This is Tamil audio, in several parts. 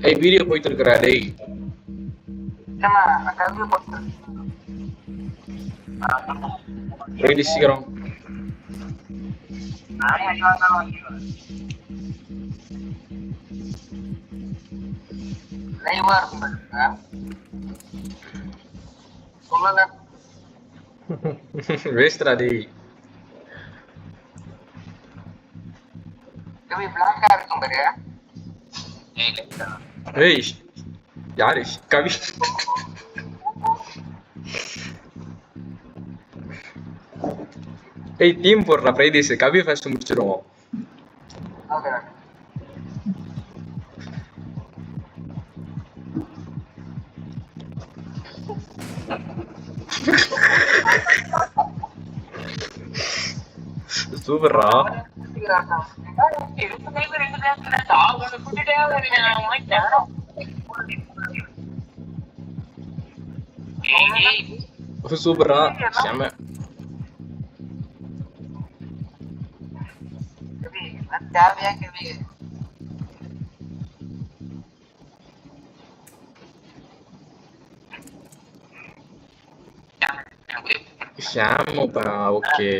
ஏய் வீடியோ போயிட்டு இருக்கறா டேய். ரெடி சீக்கிரம். வேஸ்ட்ரா டேய். ஏய் யாரு கவி? ஏய் டீம் போடுறா பிரைடேஸ். கவி ஃபர்ஸ்ட் முடிச்சிடுவோம். சூப்பர்ரா. சூப்பர்ரா செம. ஷாமுப்பா ஓகே.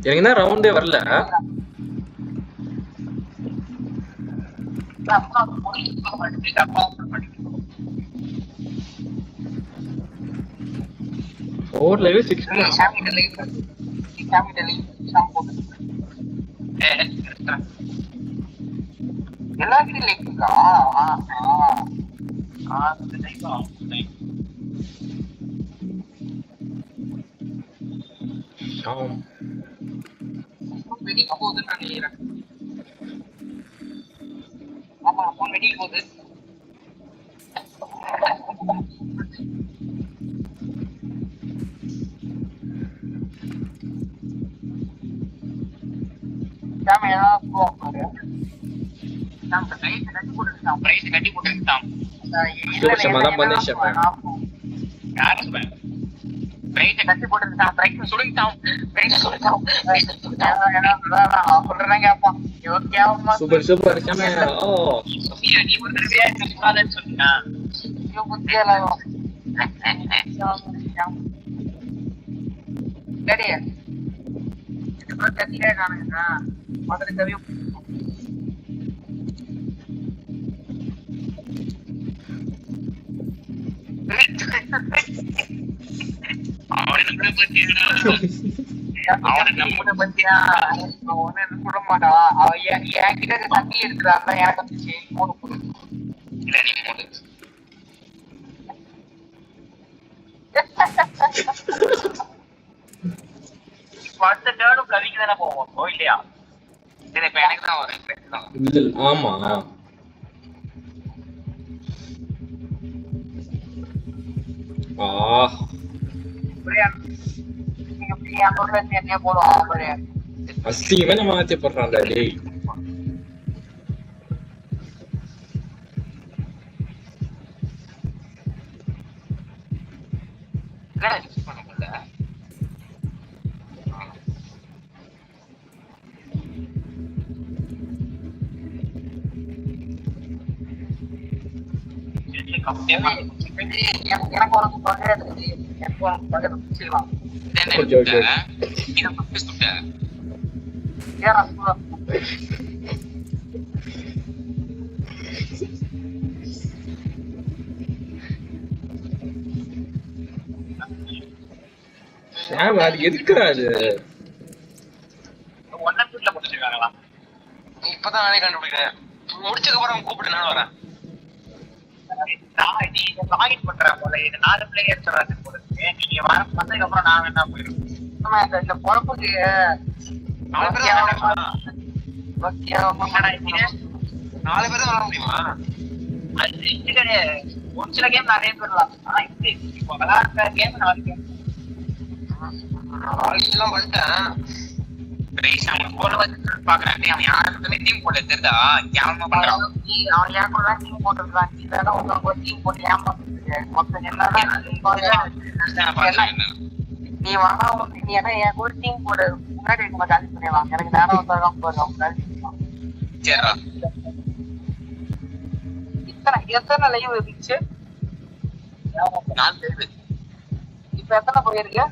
எனக்கு என்ன ரவுண்டே வரல. ஓவர் லெவல் 6 எல்லாத்துலயும் லைக் இருக்கா? வெடிக்க போகுதுன்னு நினைக்கிறேன். ஆமா அப்போ வெடிக்க போகுது. கட்டி போட்டுட்டான். சூப்பர் சூப்பர் பத்தியா சொல்ல மாட்டா. அவ என்கிட்ட தண்ணி எடுக்கிறான் எனக்கு வந்துச்சு. மூணு புது இல்ல நீ மூணு அடுத்த டேர்னும் கவிக்கு தானே போவோம் இல்லையா? சரி இப்ப எனக்கு தான் வரும். ஆமா அசிங்கமே நம்ம மாத்தி போடுறான்டா டேய். எனக்கு உனக்கு பகிர்ந்து எனக்கு உனக்கு பகிர்ந்து செய்யலாம். அது எதுக்குறாது? இப்பதான் நானே கண்டுபிடிக்கிறேன். முடிச்சதுக்கு அப்புறம் கூப்பிட்டு நான் வரேன். நீ லாகின் பண்ற போல இது 4 பிளேயர் சொல்றாங்க போல நீங்க வர வந்ததுக்கு அப்புறம் நான் வேணா போயிடும். இந்த பொழப்புக்கு 4 பேர் வர முடியுமா? அது இது கிடையாது. ஒரு சில கேம் நிறைய பேர் வரலாம். ஆனா இது இப்போ விளையாடுற கேம் 4 கேம் எல்லாம் வந்துட்டேன். பாக்குறேன் அவன் யாருக்குமே டீம் போட்டு தெரியுதா? கேவலமா பண்றான். அவன் யார் கூட டீம் போட்டுருக்கான். டீம் போட்டு ஏமாத்துறீங்க மொத்தம் நீ வாங்க நீ ஏன்னா என் கூட டீம் போடு முன்னாடி காலி பண்ணிடலாம். எனக்கு நேரம் வந்தாதான் போதும். எத்தனை லைவ் இருந்துச்சு? 4 பேரு. இப்ப எத்தனை போயிருக்கு?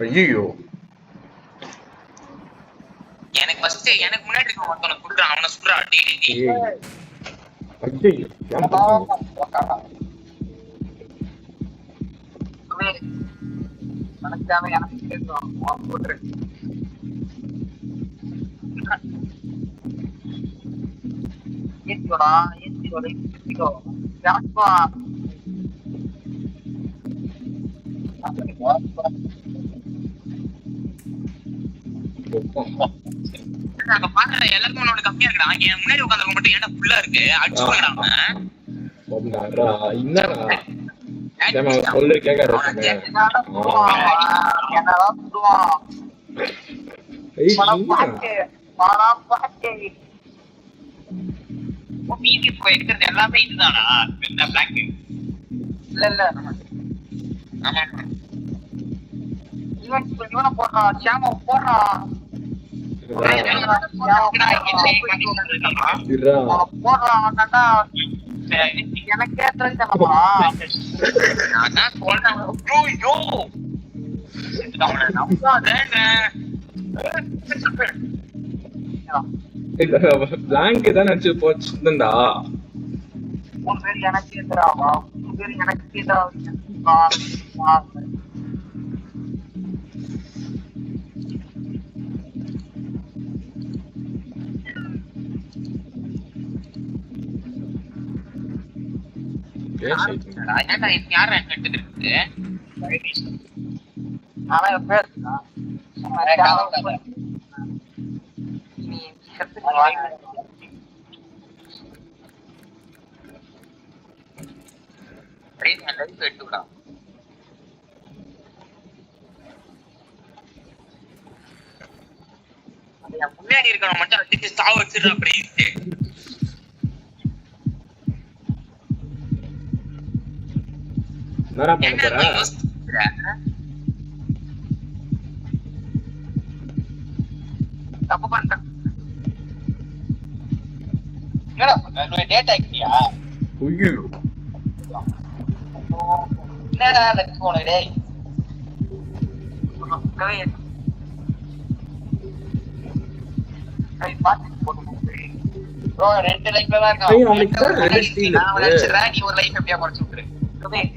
ஐயோ எனக்கு ஃபர்ஸ்ட் எனக்கு முன்னாடி இருக்க ஒருத்தனை குடுறான். அவனை சுடுறா. ஐயோ மனசாம எனக்கு கேட்கும் போட்டு ஏத்திக்கோடா ஏத்திக்கோ எல்லாருக்கும் உன்னோட கம்மியா இருக்கா? என் முன்னாடி உட்கார்ந்து மட்டும் ஏன்டா ஃபுல்லா இருக்கு? அடிச்சு சொல்லு கேட்காரு. இருக்கிறது எல்லாமே இதுதானா? இல்ல இல்ல இவனை போடுறான். ஷாம போடுறான். எனக்கே பிளாங்க் தான் நினைச்சு போச்சுடா. 3 பேர் எனக்கு எதிராவா 3 பேர் எனக்கு எதிராக யார் கட்டுது? ஆனா பேர் முன்னாடி இருக்கணும் மட்டும் அதுக்கு சாவ வச்சிருக்க அப்படின்னு தப்பு பண்றேன். டேட்டா இல்லையா? என்னடா லட்சுமண டேய்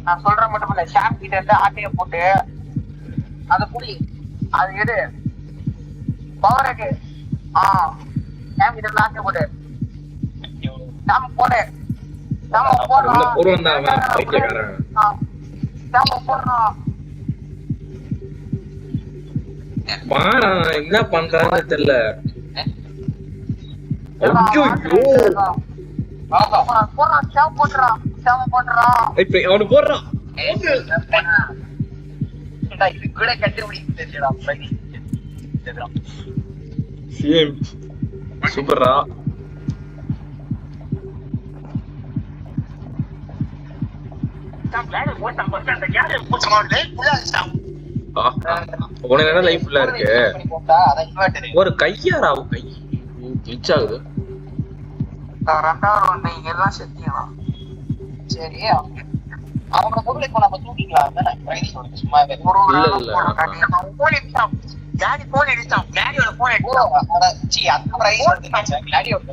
நான் சொல்ற மட்டும் இல்ல. ஷாம் கிட்ட இருந்து ஆட்டைய போட்டு அத புடி அது எடு பவருக்கு. ஷாம் கிட்ட இருந்து ஆட்டைய போட்டு ஷாம் போடு. ஷாம் போடுறான். என்ன பண்றான்னு தெரியல. அவனு போடுறான். சூப்பரா உனக்கு லைஃப் ஃபுல்லா இருக்கு. ஒரு கையாரா கை கிளிச் ஆகுது. 2வது ரவுண்ட் நீங்க எல்லாம் செத்தீங்களா? சரி அவங்க பொருளை இப்போ நம்ம தூக்கிக்கலாம் தானே? சும்மா டேடி போன் அடிச்சான். டேடியோட போன் அடிச்சான். அந்த பிரைஸ் வந்து டேடியோட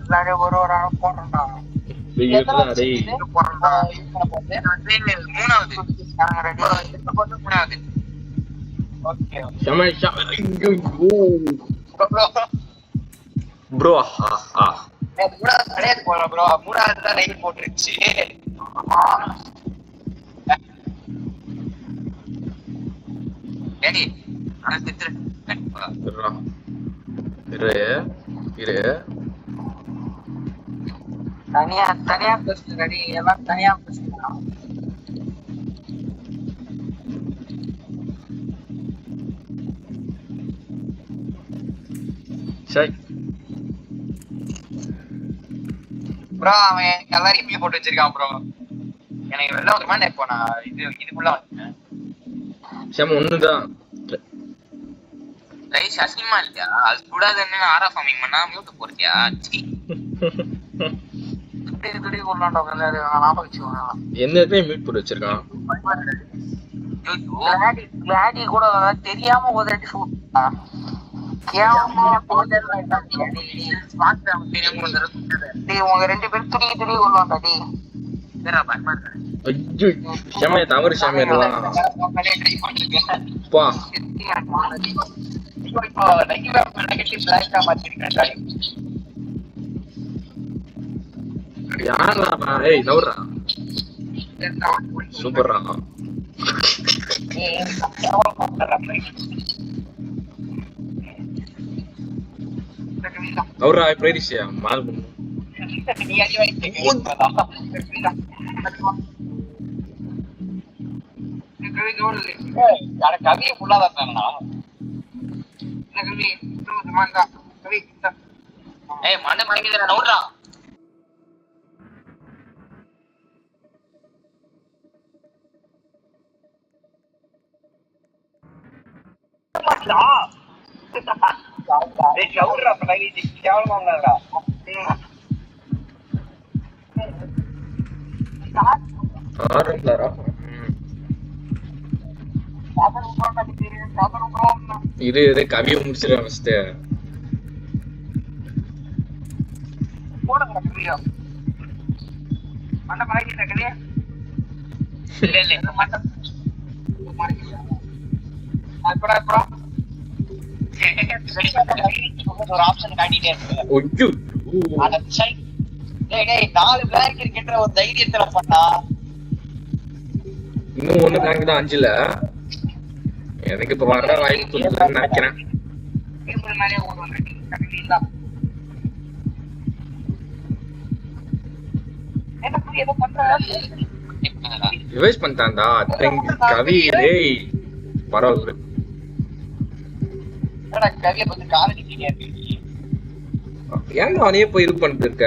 எல்லாரும் ஒரு ஆள போடுறா. மூணாவது ஓகே ப்ரோ மூணாவது கிடையாது போல ப்ரோ, மூணாவது தான் லைட் போட்டுருச்சு. டேடி நான் செத்துறேன். இரு தனியா பேசுங்க ரெடி, எல்லாம் தனியா பேசுங்க. சரி ப்ரோ அவன் எல்லாரையும் போட்டு வச்சிருக்கான் ப்ரோ. எனக்கு வெளில வந்துருமா இப்போ நான் இதுக்குள்ள வந்துட்டேன். சாம ஒண்ணுதான் ரைஸ் அசிங்கமா இல்லையா? அது கூடாதுன்னு ஆரா ஃபார்மிங் பண்ணா மியூட் போறியா? துடி கொள்ளாண்டா எல்லாரும் ஞாபகம் வச்சுக்கோங்க. என்னவே மியூட் போட்டு வச்சிருக்கான். கிளாடி கூட தெரியாம உதறி சூட்டா உங்க ரெண்டு பேரும் துடி கொள்ளாண்டா டி. ஷாமே தவறு ஷாமே பா யாரா ஏய் நவரா சூப்பர்ரா. நவரா பிரைடிஷியா மால் பண்ணு. கவியை ஃபுல்லாதான் ஏய் மண்ணை மறைக்கிற நவுறா. இது கவியை முடிச்சிடலாம் ஃபர்ஸ்ட். ஒரு ஆப்ஷன் காட்டிட்டே இருக்கு. 4 பிளாக் இருக்கின்ற ஒரு தைரியத்துல பண்ணா இன்னும் 1 பிளாக் தான் 5ல. எனக்கு இப்ப வர வாய்ப்பு இல்லைன்னு நினைக்கிறேன். ரிவைஸ் பண்ணிட்டான்டா கவி. டேய் பரவாயில்ல கவியை கொஞ்சம் காலடிக்கிட்டே இருக்கு. ஏன் அவனையே போய் இது பண்ணிட்டு இருக்க?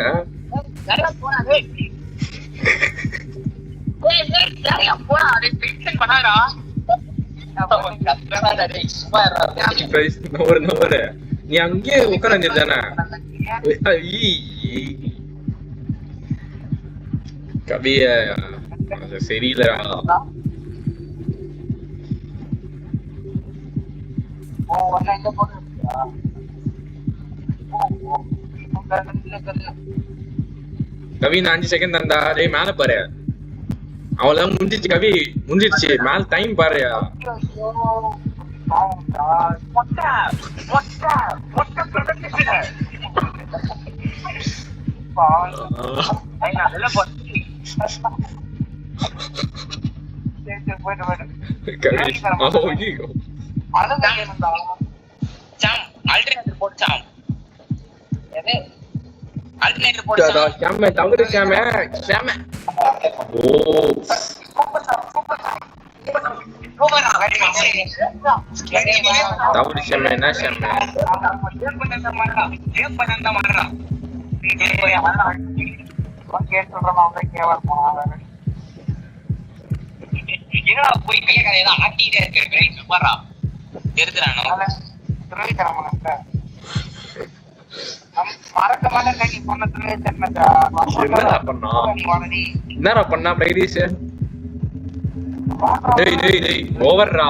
நீ அங்கேயே உட்காந்துதானே கவிய சரியில்லை. கவி 5 செகண்ட் தான்டா. டேய் மேல பாரு, அவளதான் முடிஞ்சிச்சு. கவி முடிஞ்சிருச்சு, மேல டைம் பாரு. தவறு ஷாம. தவறு ஷாம. என்ன ஷாம போய் கைய கதையெல்லாம் ஆட்டிட்டே இருக்கு. என்னடா பண்ணா பிரைடிஷ்? டேய் டேய் டேய் ஓவர்ரா.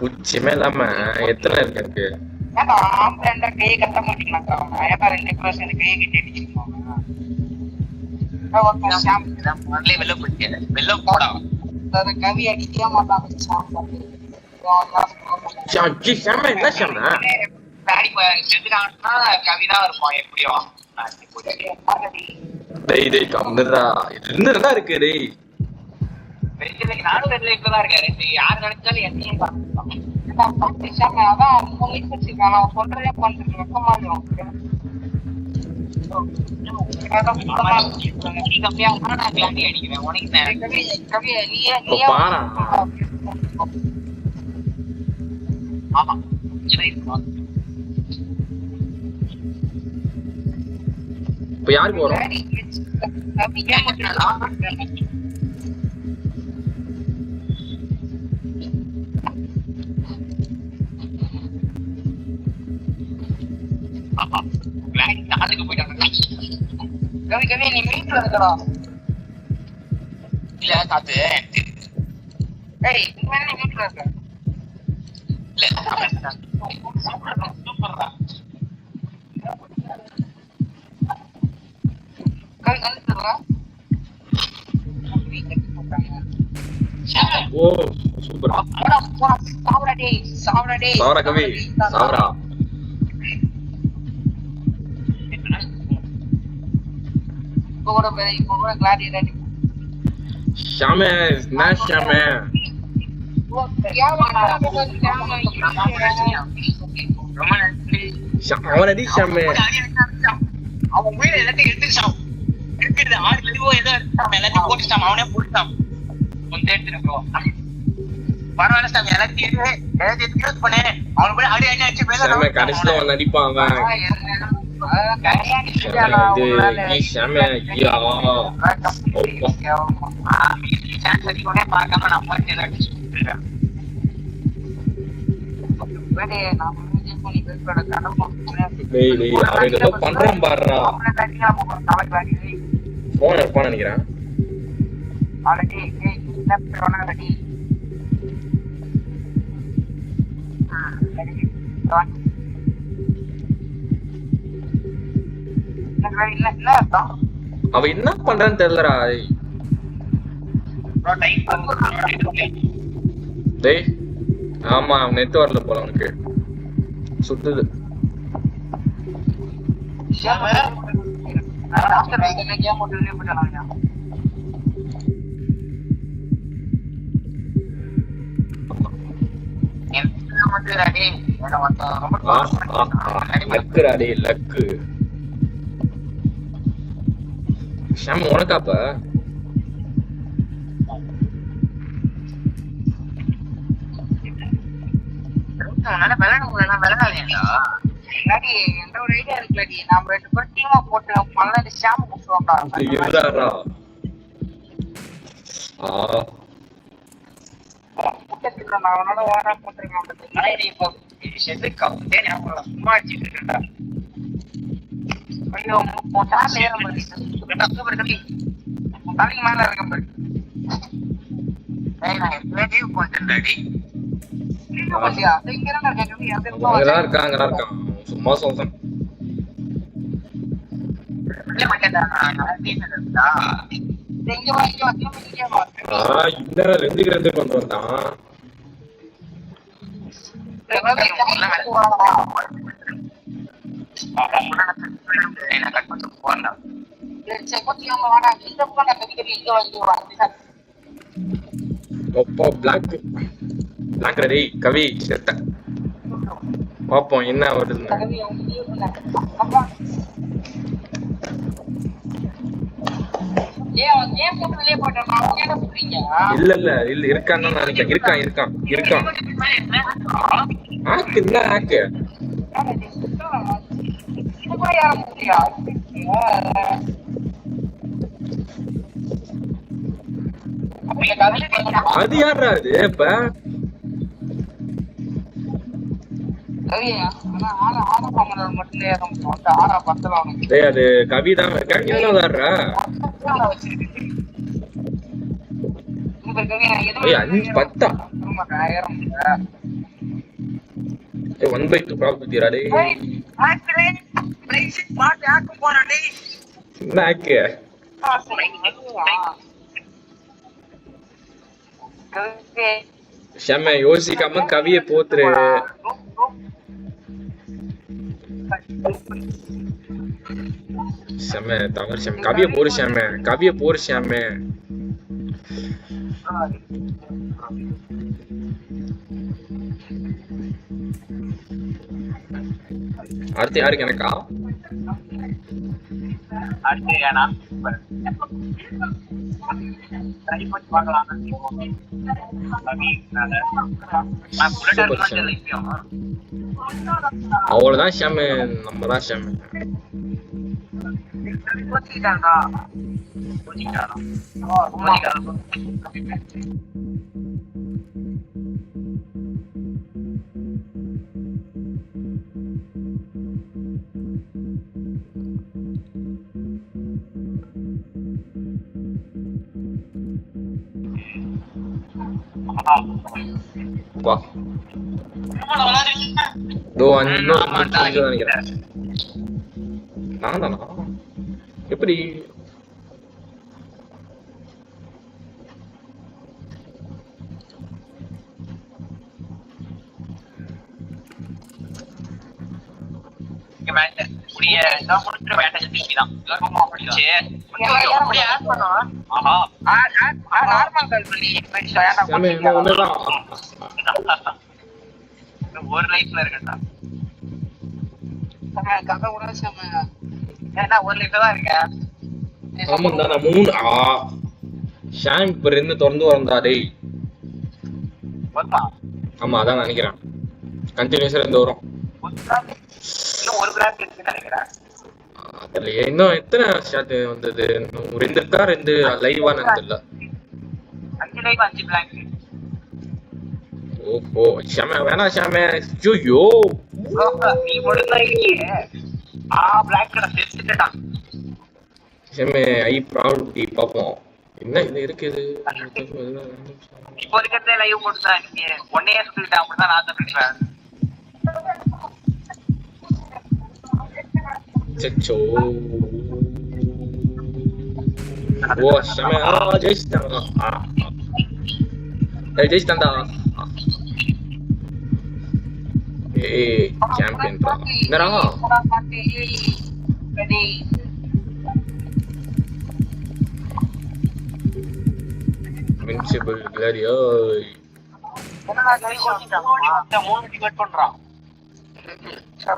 குச்சிமே இல்லாம எத்தனை இருக்கு? கையை கட்ட மாட்டீங்களா? கையை கட்டி ஷாம் முதல்ல வெளில போயிட்டு வெளில போடா கவி அடிக்கவே மாட்டாங்க ஷாம என்ன ஷாம டாடி செத்துட்டாங்கன்னா கவிதா இருப்பான் எப்படியும் டேய் கம்முடா என்னடா இருக்கு டேய் நானும் ரெண்டு லைஃப்ல தான் இருக்கேன் ரெண்டு யாரு நினைச்சாலும் என்னையும் அதான் வச்சிருக்கான் நான் சொல்றதே பண்றது வெக்கமாகும் கம்மியா நான் கிளாண்டி அடிக்கிறேன் உனக்கு கவி நீயே பாரா ஆமா இப்ப யாருக்கு வரும் அதுக்கு போயிட்டாங்க கவி நீ மீட்ல இருக்கடா இல்ல காத்து ஏய் நீ மீட்ல இருக்க இல்ல சூப்பர்டா கவி கண்டுறா ஓ சூப்பர் சாவரா கவி சாவரா இப்போ கூட கிளாடி ரெடி ஷாமே ஸ்மாஷ் ஷாமே அவனடி ஷாமே அவன் உயிரை எல்லாத்தையும் எடுத்துக்கிட்டான் எடுக்கிறது 6 லட்சம் ஏதோ எடுத்துட்டான் எல்லாத்தையும் போட்டுட்டான் அவனே போட்டுட்டான் கொஞ்சம் எடுத்துருக்கோம் பரவாயில்ல சாமி எல்லாத்தையும் யூஸ் பண்ணு அவனை போய் அடி அடி அடிச்சு ஷாமே கடைசியில அவன் நடிப்பான் அவன் பார்க்காம நான் பாட்டு பண்றான் பாடுறா போன நினைக்கிறேன் அவ என்ன பண்றான்னு தெரியலடா டேய் ஆமா நெட் வரல போல அவனுக்கு சுத்துது லக்குடா டேய் லக்கு ஷாம் உனக்காப்ப எந்த ஒரு ஐடியா இருக்குல்லடி நாம 2 பேரும் டீமா போட்டு மல்லாடி ஷாம் கூப்பிடுவோம்டா இருடா கூட்டத்துக்கு நான் அவனோட வாரா போட்டுருக்கேன் இப்போ சும்மா அடிச்சுட்டு இருக்கா ஐயோ போட்டால ஏற முடியல தலைக்கு மேல இருக்க பாரு நான் எப்படியே போட்டேன்டாடி அங்கதான் இருக்கான் சும்மா சொல்றேன் இன்னும் 2 கொண்டு வந்தான் பிளாக் ரெடி கவி செத்த பாப்போம் என்ன வருது இல்ல இருக்கான்னு நினைக்கிறேன் இருக்கான் ஆக்கு இல்ல ஆக்கு அது யாரா அது இப்ப அது கவிதான் கவிதாடுறா 5-10 1/2 ப்ராபபிலிட்டி என்ன ஆக்கு ஷாமே யோசிக்காம கவியை போத்துரு. ஷாமே தவறு ஷாமே, கவியை போரு ஷாமே, கவியை போரு ஷாமே. அடுத்து யாருக்கு? எனக்கா? அடுத்து ஏன்னா அவ்வளவுதான் ஷாமே, நம்ம தான் ஷாமே. வா தோ நினைக்கிறேன். நான் தானா? எப்படி? ஒரு லைஃப்ல இருக்கா? ஒரு லைஃப்ல தான் இருக்கேன். ஆமாண்டா நான் 3 ஷாம் இப்ப இருந்து திறந்து வந்தா டேய். ஆமா அதான் நினைக்கிறேன். கண்டினியூஸா இருந்து வரும். ஒரு கிராம் இருக்குன்னு நினைக்கிறேன். அதுல இன்னும் எத்தனை ஷாட் வந்தது? 2 இருக்கா? 2 லைவா தெரியல. 5 லைவ் 5 பிளாங்க். ஓஹோ ஷாமே வேணா ஷாமே. ஐயோ நீ முடிஞ்சா இல்லையே. பிளாக் கடை செத்துட்டா. ஷாமே ஐ ப்ரௌட் பாப்போம். என்ன இது இருக்குது? இப்போ இருக்கிறதே லைவ் போட்டுதான் நீங்க ஒன்னே சொல்லிட்டு அப்படிதான் நான் சொல்றேன். சச்சோ ஓ ஷாமே ஜெயிச்சிட்டாங்க. ஜெயிச்சிட்டான்டா. ஏய் சாம்பியன் பா. என்னடா? இன்வின்சிபிள் கிளாரியோ. என்னடா ஜெயிச்சிட்டான்? 3 டிவைட் பண்றான்.